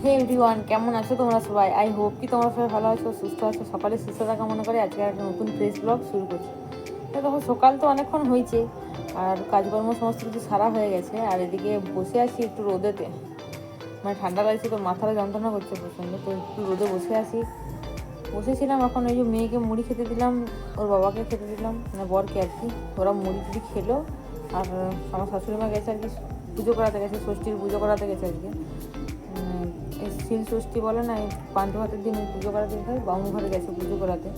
হে everyone, কেমন আছো তোমরা সবাই? আই হোপ কি তোমরা সবাই ভালো আছো, সুস্থ আছো। সকালে সুস্থতা কামনা করে আজকে একটা নতুন ফ্রেশ ব্লগ শুরু করছি। দেখো, সকাল তো অনেকক্ষণ হয়েছে আর কাজকর্ম সমস্ত কিছু সারা হয়ে গেছে। আর এদিকে বসে আছি একটু রোদেতে, মানে ঠান্ডা লাগছে তো, মাথাটা যন্ত্রণা করছে প্রচণ্ড, তো একটু রোদে বসে আছি। বসেছিলাম, এখন ওই যে মেয়েকে মুড়ি খেতে দিলাম, ওর বাবাকে খেতে দিলাম, মানে বরকে আর কি। ওরা মুড়ি টুড়ি খেলো। আর আমার শাশুড়ি মা গেছে আর কি, পুজো করাতে গেছে, ষষ্ঠীর পুজো করাতে গেছে আজকে। শিল ষষ্ঠী বলে না, এই পান্থ হাতের দিন পুজো করাতে গেছে, বামু ঘরে গেছে পুজো করাতে।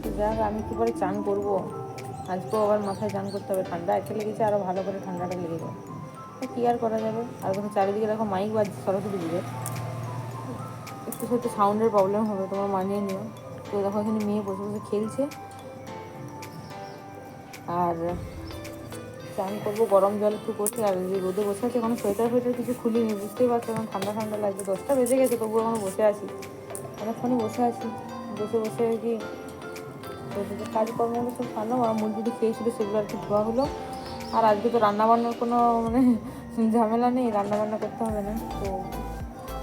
তো যাক, আমি কী করে চান করবো, আজকেও আবার মাথায় চান করতে হবে। ঠান্ডা একে লেগেছে, আরও ভালো করে ঠান্ডাটা লেগে যাবে। তো কী আর করা যাবে। আর দেখো চারিদিকে দেখো মাইক বাজছে সরস্বতী পুজো, একটু হয়তো সাউন্ডের প্রবলেম হবে, তোমার মানিয়ে নিও। তো দেখো এখানে মেয়ে বসে বসে খেলছে, আর চান করবো, গরম জল একটু করছি। আর যে রোদে বসে আছে, এখন সোয়েটার ফোয়েটার কিছু খুলিনি, বুঝতেই পারছো এখন ঠান্ডা ঠান্ডা লাগছে। 10টা বেজে গেছে, তবুও এখন বসে আছি, অনেকক্ষণই বসে আছি। বসে বসে আর কি কাজকর্মগুলো সব সারলাম, আর মুরগিটি খেয়েছিল সেগুলো আর কি ধোয়া হলো। আর আজকে তো রান্নাবান্নার কোনো মানে ঝামেলা নেই, রান্নাবান্না করতে হবে না। তো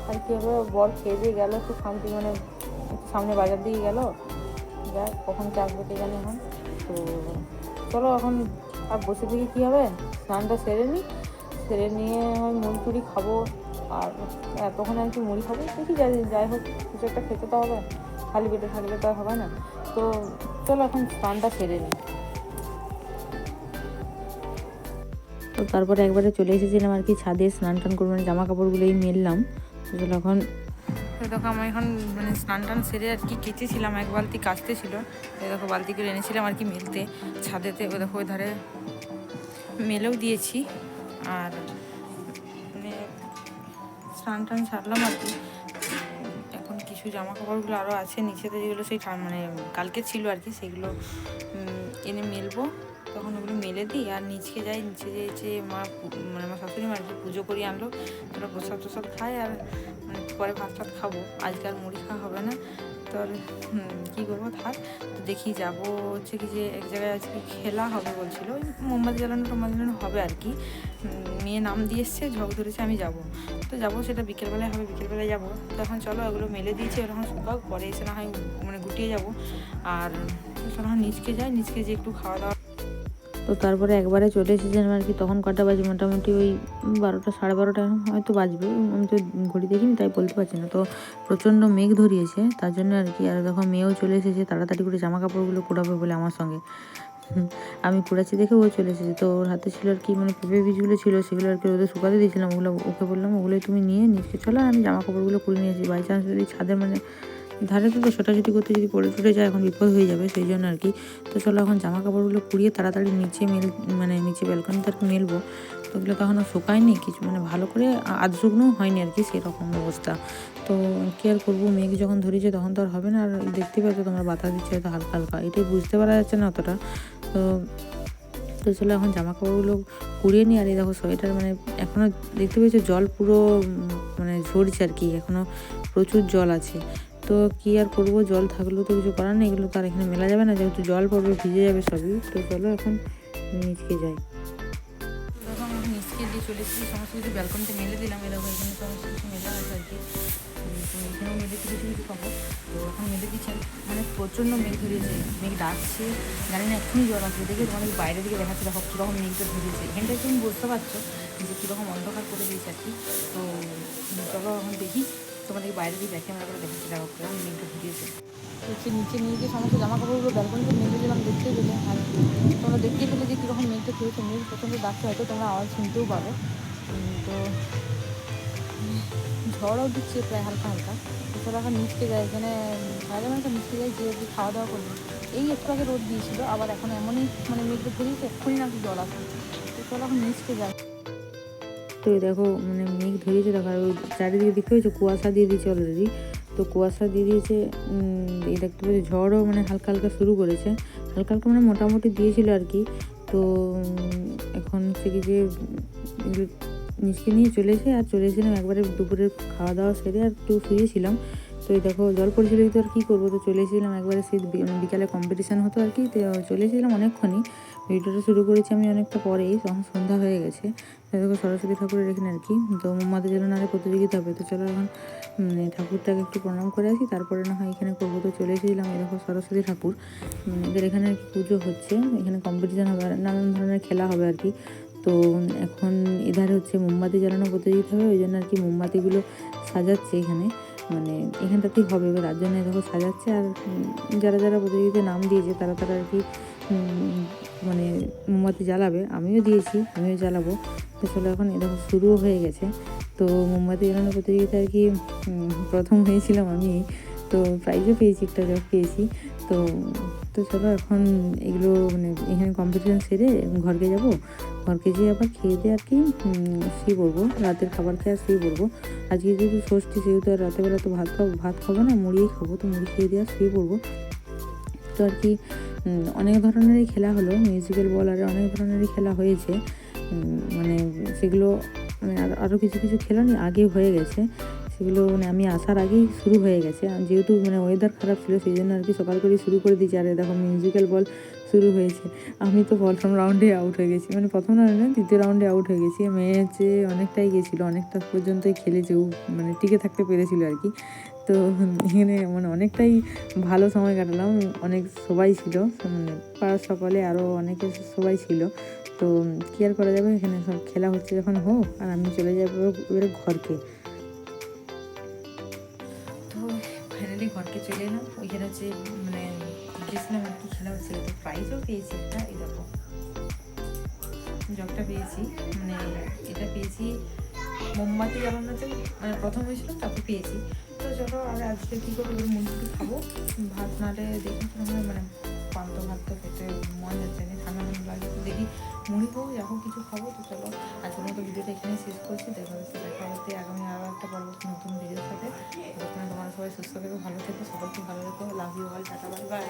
আর কী হবে, বর খেয়ে দিয়ে গেলো একটু খামতি, মানে একটু সামনে বাজার দিয়ে গেলো, যাক কখন কি আসবে কে জানে এখন। তো চলো এখন আর বসে থেকে কী হবে, স্নানটা সেরে নিই, সেরে নিয়ে হয় মুড়ি টুড়ি খাবো। আর তখন আর কি মুড়ি খাবো, দেখি যাই হোক কিছু একটা খেতে তো হবে, খালি পেটে থাকলে তো আর হবে না। তো চলো এখন স্নানটা সেরে নিই। তো তারপরে একবারে চলে এসেছিলাম আর কি ছাদে, স্নান টান করবো, মানে জামা কাপড়গুলোই মেললাম। তো চলো এখন, তো দেখো আমি এখন মানে স্নান টান সেরে আর কি কেচেছিলাম, এক বালতি কাচতে ছিল, ওই দেখো বালতি করে এনেছিলাম আর কি মেলতে ছাদেতে। ওই দেখো ওই ধারে মেলেও দিয়েছি। আর মানে স্নান টান সারলাম আর কি। এখন কিছু জামা কাপড়গুলো আরও আছে নিচেতে, যেগুলো সেই মানে কালকে ছিল আর কি, সেগুলো এনে মেলবো। তখন ওগুলো মেলে দিই আর নিচে যাই, নিচে যে মা মানে আমার শাশুড়ি মা আর কি পুজো করিয়ে আনলো, তোরা প্রসাদ টসাদ খাই, আর মানে পরে ভাত টাত খাবো। আজকে আর মুড়ি খাওয়া হবে না, তো আর কী করবো থাক। তো দেখি যাবো হচ্ছে কি যে এক জায়গায় আজকে খেলা হবে বলছিল, ওই মোমবাতি জ্বালানো হবে আর কি। মেয়ে নাম দিয়ে এসছে, ঝক ধরেছে, আমি যাব। তো যাবো, সেটা বিকেলবেলায় হবে, বিকেলবেলায় যাবো। তো এখন চলো এগুলো মেলে দিয়েছি, ওরকম শুকাও, পরে এসে না হয় মানে গুটিয়ে যাবো। আর চলো নিচকে যাই, নিচকে যে একটু খাওয়া দাওয়া। তো তারপরে একবারে চলে এসেছিলাম আর কি। তখন কটা বাজে, মোটামুটি ওই 12টা 12:30 হয়তো বাজবে, আমি তো ঘড়ি দেখিনি তাই বলতে পারছি না। তো প্রচণ্ড মেঘ ধরিয়েছে, তার জন্য আর কি। আর দেখো মেয়েও চলে এসেছে, তাড়াতাড়ি করে জামা কাপড়গুলো কুড়াবে বলে আমার সঙ্গে। আমি কুড়াচ্ছি দেখে ও চলে এসেছে। তো ওর হাতে ছিল আর কি, মানে পেঁপে বীজগুলো ছিল, সেগুলো আর কি রোদে শুকাতে দিয়েছিলাম। ওগুলো ওকে বললাম, ওগুলোই তুমি নিয়ে নিচকে চলো, আর আমি জামা কাপড়গুলো কুড়ে নিয়েছি। বাই চান্স যদি ছাদের মানে ধারে তো ছোটাছুটি করতে যদি পড়ে টুটে যায়, এখন বিপদ হয়ে যাবে, সেই জন্য আর কি। তো চলো এখন জামা কাপড়গুলো কুড়িয়ে তাড়াতাড়ি নিচে মানে নিচে ব্যালকনিতে আর কি মেলবো। তো ওগুলো তখন শুকায়নি কিছু, মানে ভালো করে আধ শুকনো হয়নি আর কি, সেরকম অবস্থা। তো কী আর করবো, মেঘ যখন ধরেছে তখন তো আর হবে না। আর দেখতে পাচ্ছ তোমরা বাতাস দিচ্ছে হয়তো হালকা হালকা, এটাই বুঝতে পারা যাচ্ছে না অতটা। তো তো চলো এখন জামা কাপড়গুলো কুড়িয়ে নিই। আর এই দেখো সোয়েটার, মানে এখনও দেখতে পেয়েছো জল পুরো মানে ঝরছে আর কি, এখনও প্রচুর জল আছে। তো কী আর করবো, জল থাকলেও তো কিছু করার নেই, এগুলো তো আর এখানে মেলা যাবে না, যেহেতু জল পড়বে ভিজে যাবে সবই। তো চলো এখন নিচকে যাই। দেখো আমি নিচকে দিয়ে চলে এসেছি, সমস্ত কিছু ব্যালকনিতে মেলে দিলাম। এরকম এখানে সমস্ত কিছু মেলা আছে আর কি। তো এখানেও মেলে কিছু কিছু পাবো। তো এখন মেলে দিচ্ছেন, মানে প্রচণ্ড মেঘ ধরিয়েছে, মেঘ ডাকছে, জানি না এক্ষুনি জল আসবে। দেখে তোমাদের বাইরের দিকে দেখাচ্ছে, দেখো কীরকম মেঘটা ধরিয়েছে। এখানটায় তুমি বুঝতে পারছো যে কীরকম অন্ধকার করে দিয়েছে আর কি। তো চলো এখন দেখি, তোমাদেরকে বাইরে দিয়ে দেখে আমরা করে দেখাচ্ছি, দেখো কীরকম মেঘটা ধরিয়েছে। হচ্ছে নিচে নিয়ে গিয়ে সমস্ত জামা কাপড়গুলো ব্যালকনিতে মেলে দিলাম, দেখতেই পেলে। আর তোমরা দেখতেই পেলে যে কীরকম মেঘটা ধরেছে। মেঘ প্রচণ্ড ডাকছে, হয়তো তোমরা আওয়াজ শুনতেও পাবে। তো ঝড়ও দিচ্ছে প্রায় হালকা হালকা। তো চলো এখন নিচকে যাই, এখানে সারা একটা নিচকে যাই, যে খাওয়া দাওয়া করবো। এই একটু আগে রোদ দিয়েছিল, আবার এখন এমনই মানে মেঘটা ধরিয়েছে, এক্ষুনি নাকি জল আসবে। তো চলো এখন নিচকে যাই। তো দেখো মানে মেঘ ধরিয়েছে, দেখো আর চারিদিকে দেখতে পেয়েছো কুয়াশা দিয়ে দিয়েছে অলরেডি। তো কুয়াশা দিয়ে দিয়েছে, এই দেখতে পাচ্ছি ঝড়ও মানে হালকা হালকা শুরু করেছে, হালকা হালকা মানে মোটামুটি দিয়েছিল আর কি। তো এখন হচ্ছে কি যে নিচকে নিয়ে চলে এসে আর চলে এসেছিলাম একবারে দুপুরের খাওয়া দাওয়া সেরে আর একটু শুয়েছিলাম। তো এই দেখো জল পড়ছিল তো আর কী করবো, তো চলে এসেছিলাম একবারে শীত বিকালে কম্পিটিশান হতো আর কি, তো চলে এসেছিলাম অনেকক্ষণই। ভিডিওটা শুরু করেছি আমি অনেকটা পরেই, তখন সন্ধ্যা হয়ে গেছে। তো দেখো সরস্বতী ঠাকুরের এখানে আর কি তো মোমবাতি জ্বালানো আরে প্রতিযোগিতা হবে, তো চলো এখন ঠাকুরটাকে একটু প্রণাম করে আসি, তারপরে না হয় এখানে করবো। তো চলে এসেছিলাম, এই দেখো সরস্বতী ঠাকুর, এদের এখানে আর কি পুজো হচ্ছে, এখানে কম্পিটিশান হবে আর নানান ধরনের খেলা হবে আর কি। তো এখন এধারে হচ্ছে মোমবাতি জ্বালানো প্রতিযোগিতা হবে, ওই জন্য আর কি মোমবাতিগুলো সাজাচ্ছে এখানে, মানে এখানটাতেই হবে এবার, তার জন্য দেখো সাজাচ্ছে। আর যারা যারা প্রতিযোগিতায় নাম দিয়েছে তারা তারা আর কি মানে মোমবাতি জ্বালাবে, আমিও দিয়েছি, আমিও জ্বালাবো। তো চলো এখন এরকম শুরুও হয়ে গেছে। তো মোমবাতি জ্বালানো প্রতিযোগিতা আর কি প্রথম হয়েছিলাম আমি, তো প্রাইজও পেয়েছি, একটা জব পেয়েছি। তো তো চলো এখন এগুলো মানে এখানে কম্পিটিশান সেরে ঘরকে যাব, ঘরকে যেয়ে আবার খেয়ে দিয়ে আর কি শুয়ে পড়বো, রাতের খাবার খেয়ে আর শুয়ে পড়বো। আজকে যেহেতু ষষ্ঠী সেহেতু আর রাতেরবেলা তো ভাত খাবো না, মুড়িই খাবো, তো মুড়ি খেয়ে দিয়ে আর শুয়ে পড়বো। তো আর কি অনেক ধরনেরই খেলা হলো, মিউজিক্যাল বল আর অনেক ধরনেরই খেলা হয়েছে, মানে সেগুলো মানে আরও কিছু কিছু খেলা আগেই হয়ে গেছে, সেগুলো মানে আমি আসার আগেই শুরু হয়ে গেছে। যেহেতু মানে ওয়েদার খারাপ ছিল সেই জন্য আর কি সকাল করেই শুরু করে দিয়েছি। আর দেখো মিউজিক্যাল বল শুরু হয়েছে, আমি তো প্রথম রাউন্ডে আউট হয়ে গেছি, মানে প্রথম রাউন্ডে না, দ্বিতীয় রাউন্ডে আউট হয়ে গেছি। ম্যাচে অনেকটাই গেছিলো, অনেকটা পর্যন্তই খেলেছে, মানে টিকে থাকতে পেরেছিল আর কি। তো এখানে মানে অনেকটাই ভালো সময় কাটালাম, অনেক সবাই ছিল, মানে পাড়ার সকলে আরও অনেকে সবাই ছিল। তো কী আর করা যাবে, এখানে সব খেলা হচ্ছে যখন হোক, আর আমি চলে যাবো এবারে ঘরকে। তো ফাইনালি ঘরকে চলে এলাম, ওইখানে হচ্ছে মানে গেছিলাম আর কি, খেলা হচ্ছিল, তো প্রাইজও পেয়েছি একটা, এই দেখো জবটা পেয়েছি, মানে এটা পেয়েছি মোমবাতি জ্বালানোতে, মানে প্রথম হয়েছিলাম তারপর পেয়েছি। তো চলো আর আজকে কী করবো, মুরগি খাবো, ভাত নালে দেখি মানে পান্ত ভাত তো খেতে মন যাচ্ছে না, ঠান্ডা ঠান্ডা লাগে, তো দেখি মুড়ি খাবো, যখন কিছু খাবো। তো চলো আজকের মতো ভিডিওটা এখানে শেষ করছি, দেখা হচ্ছে আগামী আরও একটা পরবর্তী নতুন ভিডিওর সাথে। ওখানে তোমরা সবাই সুস্থ থেকো, ভালো থেকো, সবাইকে ভালো রেখো, love you all, tata bye by.